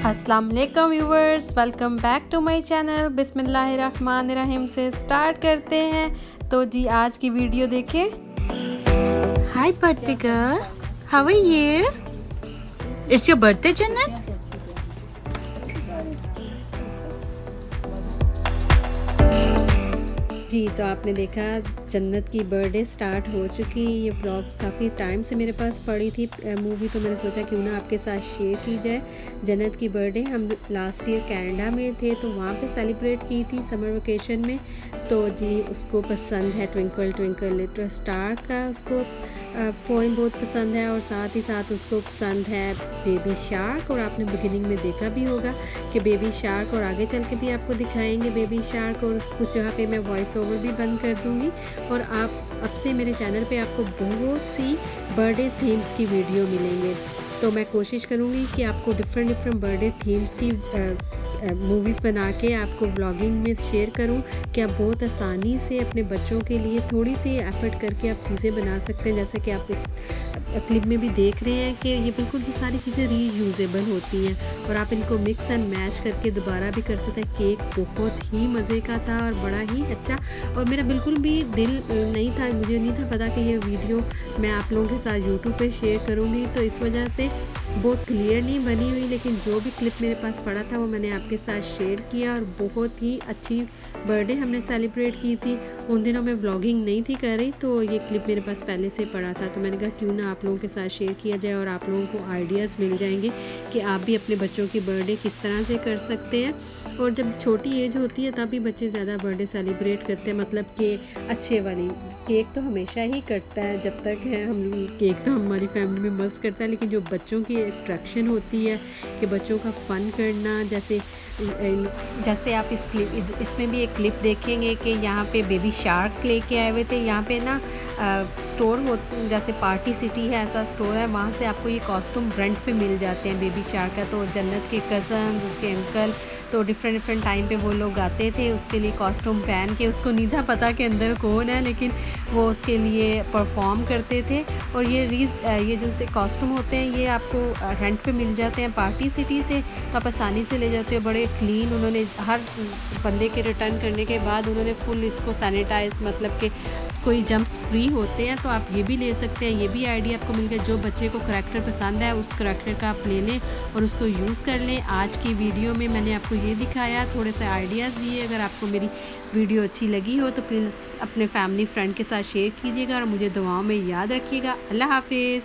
अस्सलाम वालेकुम viewers, welcome back to my channel. बिस्मिल्लाहिर्रहमानिर्रहीम से स्टार्ट करते हैं। तो जी आज की वीडियो देखें। Hi birthday girl, how are you? It's your birthday, Jannat? जी तो आपने देखा जन्नत की बर्थडे स्टार्ट हो चुकी। ये व्लॉग काफ़ी टाइम से मेरे पास पड़ी थी मूवी, तो मैंने सोचा क्यों ना आपके साथ शेयर की जाए। जन्नत की बर्थडे हम लास्ट ईयर कनाडा में थे, तो वहाँ पे सेलिब्रेट की थी समर वेकेशन में। तो जी उसको पसंद है ट्विंकल ट्विंकल लिटिल स्टार का, उसको पोएम बहुत पसंद है, और साथ ही साथ उसको पसंद है बेबी शार्क। और आपने बिगिनिंग में देखा भी होगा कि बेबी शार्क, और आगे चल के भी आपको दिखाएंगे बेबी शार्क, और कुछ जगह पे मैं वॉइस ओवर भी बंद कर दूंगी। और आप अब से मेरे चैनल पे आपको बहुत सी बर्थडे थीम्स की वीडियो मिलेंगे। तो मैं कोशिश करूँगी कि आपको डिफरेंट बर्थडे थीम्स की मूवीज़ बना के आपको व्लॉगिंग में शेयर करूं कि आप बहुत आसानी से अपने बच्चों के लिए थोड़ी सी एफर्ट करके आप चीज़ें बना सकते हैं। जैसे कि आप इस क्लिप में भी देख रहे हैं कि ये बिल्कुल भी सारी चीज़ें रीयूजेबल होती हैं, और आप इनको मिक्स एंड मैच करके दोबारा भी कर सकते हैं। केक बहुत ही मज़े का था और बड़ा ही अच्छा, और मेरा बिल्कुल भी दिल नहीं था, मुझे नहीं था पता कि ये वीडियो मैं आप लोगों के साथ यूट्यूब पे शेयर करूँगी, तो इस वजह से बहुत क्लियर नहीं बनी हुई। लेकिन जो भी क्लिप मेरे पास पड़ा था वो मैंने आपके साथ शेयर किया, और बहुत ही अच्छी बर्थडे हमने सेलिब्रेट की थी। उन दिनों मैं व्लॉगिंग नहीं थी कर रही, तो ये क्लिप मेरे पास पहले से पड़ा था, तो मैंने कहा क्यों ना आप लोगों के साथ शेयर किया जाए, और आप लोगों को आइडियाज़ मिल जाएंगे कि आप भी अपने बच्चों की बर्थडे किस तरह से कर सकते हैं। और जब छोटी एज होती है तभी बच्चे ज़्यादा बर्थडे सेलिब्रेट करते हैं, मतलब कि अच्छे वाली। केक तो हमेशा ही कटता है, जब तक है हम केक तो हमारी फैमिली में मस्त करता है, लेकिन जो बच्चों की अट्रैक्शन होती है कि बच्चों का फ़न करना, जैसे आप इसमें भी एक क्लिप देखेंगे कि यहाँ पे बेबी शार्क लेके आए हुए थे। यहाँ पे ना स्टोर हो, जैसे पार्टी सिटी है ऐसा स्टोर है, वहाँ से आपको ये कॉस्ट्यूम रेंट पे मिल जाते हैं बेबी शार्क का। तो जन्नत के कज़न, उसके अंकल, तो डिफरेंट टाइम पे वो लोग आते थे उसके लिए कॉस्ट्यूम पहन के। उसको नहीं था पता कि अंदर कौन है, लेकिन वो उसके लिए परफॉर्म करते थे। और ये जो से कॉस्ट्यूम होते हैं ये आपको रेंट पे मिल जाते हैं पार्टी सिटी से, तो आप आसानी से ले जाते हो। बड़े क्लीन, उन्होंने हर बंदे के रिटर्न करने के बाद उन्होंने फुल इसको सैनिटाइज, मतलब कि कोई जम्प्स फ्री होते हैं, तो आप ये भी ले सकते हैं। ये भी आइडिया आपको मिल गया। जो बच्चे को करैक्टर पसंद है उस करैक्टर का आप ले लें और उसको यूज़ कर लें। आज की वीडियो में मैंने आपको ये दिखाया, थोड़े से आइडियाज़ दिए। अगर आपको मेरी वीडियो अच्छी लगी हो तो प्लीज़ अपने फैमिली फ्रेंड के साथ शेयर कीजिएगा, और मुझे दुआओं में याद रखिएगा। अल्लाह हाफिज़।